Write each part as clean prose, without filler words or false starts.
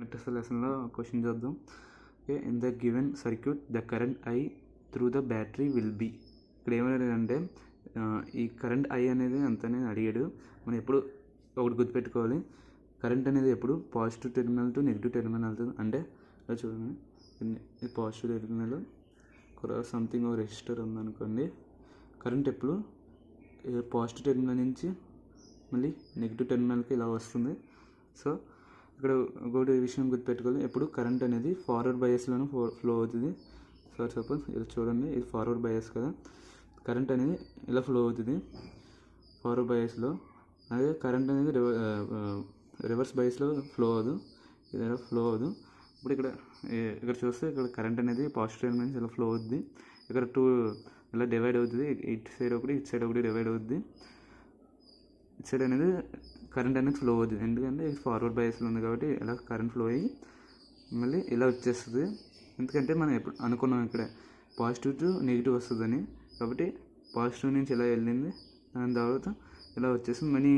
Next లెసన్లో question చూద్దాం. Okay, in the given circuit the current I through the battery will be. ఇక్కడ ఏమన్నాడంటే ఈ కరెంట్ ఐ అనేది ఎంత అనేది అడిగాడు. మనం ఎప్పుడు ఒకటి గుర్తుపెట్టుకోవాలి, కరెంట్ అనేది ఎప్పుడు positive terminal to negative terminal వెళ్తుంది. అంటే ఇలా చూడండి, ఇది పాజిటివ్ టెర్మినల్, సంథింగ్ ఒక రెసిస్టర్ ఉందనుకోండి, కరెంట్ ఎప్పుడు పాజిటివ్ టెర్మినల్ నుంచి మళ్ళీ నెగిటివ్ టెర్మినల్కి ఇలా వస్తుంది. సో ఇక్కడ ఒకటి విషయం గుర్తుపెట్టుకోవాలి, ఎప్పుడు కరెంట్ అనేది ఫార్వర్డ్ బయాస్లోనే ఫ్లో అవుతుంది. ఫర్ సపోజ్ ఇది చూడండి, ఇది ఫార్వర్డ్ బయాస్ కదా, కరెంట్ అనేది ఇలా ఫ్లో అవుతుంది ఫార్వర్డ్ బయాస్లో. అదే కరెంట్ అనేది రివర్స్ బయాస్లో ఫ్లో అవ్వదు, ఇది ఫ్లో అవ్వదు. ఇప్పుడు ఇక్కడ చూస్తే ఇక్కడ కరెంట్ అనేది పాజిటివ్ టెర్మినల్ నుంచి ఇలా ఫ్లో అవుద్ది. ఇక్కడ టూ ఇలా డివైడ్ అవుతుంది, ఇటు సైడ్ ఒకటి ఇటు సైడ్ ఒకటి డివైడ్ అవుద్ది. ఇటు సైడ్ అనేది కరెంట్ అనేది ఫ్లో అవుతుంది, ఎందుకంటే ఇది ఫార్వర్డ్ బయాస్లో ఉంది కాబట్టి ఇలా కరెంట్ ఫ్లో అయ్యి మళ్ళీ ఇలా వచ్చేస్తుంది. ఎందుకంటే మనం ఎప్పుడు అనుకున్నాం ఇక్కడ పాజిటివ్ టు నెగిటివ్ వస్తుందని, కాబట్టి పాజిటివ్ నుంచి ఇలా వెళ్ళింది, దాని తర్వాత ఇలా వచ్చేసి మళ్ళీ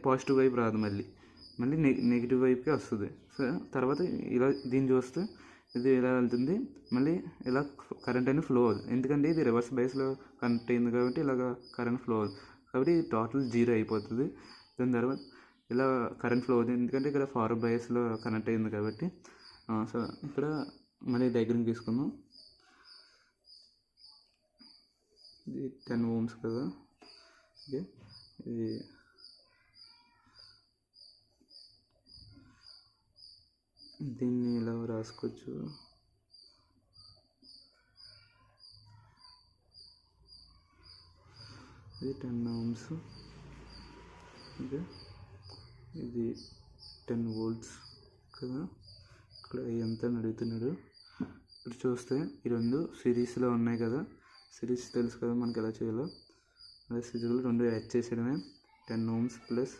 పాజిటివ్ వైపు రాదు, మళ్ళీ నెగిటివ్ వైపుకే వస్తుంది. సో తర్వాత ఇలా దీన్ని చూస్తే ఇది ఇలా వెళ్తుంది, మళ్ళీ ఇలా కరెంట్ అనేది ఫ్లో అవ్వదు, ఎందుకంటే ఇది రివర్స్ బయాస్లో కనెక్ట్ అయింది కాబట్టి ఇలాగ కరెంట్ ఫ్లో అవ్వదు, కాబట్టి టోటల్ జీరో అయిపోతుంది. దాని తర్వాత ఇలా కరెంట్ ఫ్లో అవుతుంది, ఎందుకంటే ఇక్కడ ఫార్వర్డ్ బయాస్లో కనెక్ట్ అయింది కాబట్టి. సో ఇక్కడ మళ్ళీ డయాగ్రామ్ తీసుకుందాం. ఇది 10 ohms కదా, ఓకే, ఇది దీన్ని ఇలా రాసుకోవచ్చు. ఇది 10 ohms, ఓకే, ఇది 10 volts కదా. ఇక్కడ ఎంత అడుగుతున్నాడు. ఇక్కడ చూస్తే ఈ రెండు సిరీస్లో ఉన్నాయి కదా, సిరీస్ తెలుసు కదా మనకి ఎలా చేయాలో. అదే సిరీస్లో రెండు యాడ్ చేసేయడమే. 10 ohms plus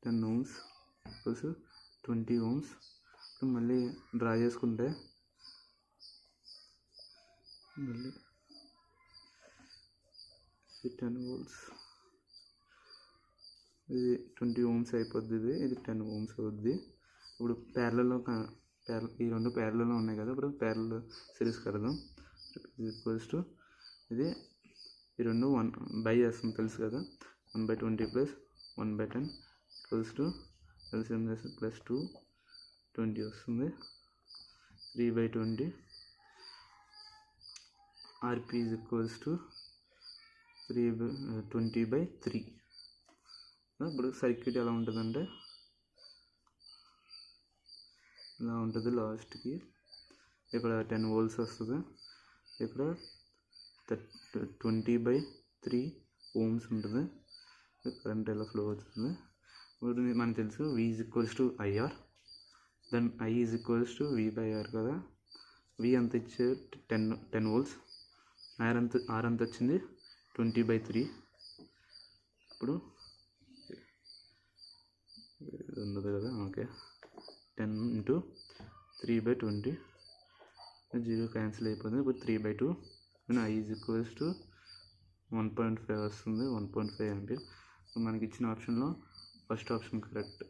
10 ohms plus 20 ohms. మళ్ళీ డ్రా చేసుకుంటే మళ్ళీ 10 volts, ఇది 20 ohms అయిపోద్ది, ఇది 10 ohms అవుద్ది. ఇప్పుడు ఈ రెండు ప్యారలలో ఉన్నాయి కదా, ఇప్పుడు ప్యారల సిరీస్ కడదాం. ఈక్వల్స్ టు ఇది ఈ రెండు 1 బై చేస్తాం తెలుసు కదా, 1/20 plus 1/10 equals to LCM plus 20 వస్తుంది. 3/20 ఆర్పి ఈజ్ ఈక్వల్స్ టు 20/3. ఇప్పుడు సర్క్యూట్ ఎలా ఉంటుందంటే ఇలా ఉంటుంది. లాస్ట్కి ఇక్కడ 10 volts వస్తుంది, ఇక్కడ 20/3 ohms ఉంటుంది. కరెంట్ ఎలా ఫ్లో అవుతుంది. ఇప్పుడు మనకు తెలుసు V is equals to IR, then I is equals to V/R కదా. V అంత ఇచ్చే 10 volts, R అంత వచ్చింది 20/3. ఇప్పుడు ఉండదు కదా, ఓకే, 10 × 3/20, 0 క్యాన్సిల్ అయిపోతుంది. ఇప్పుడు 3/2, I ఈజ్ ఈక్వల్స్ టు 1.5 వస్తుంది, 1.5 ఆంపియర్. మనకి ఇచ్చిన ఆప్షన్లో ఫస్ట్ ఆప్షన్ కరెక్ట్.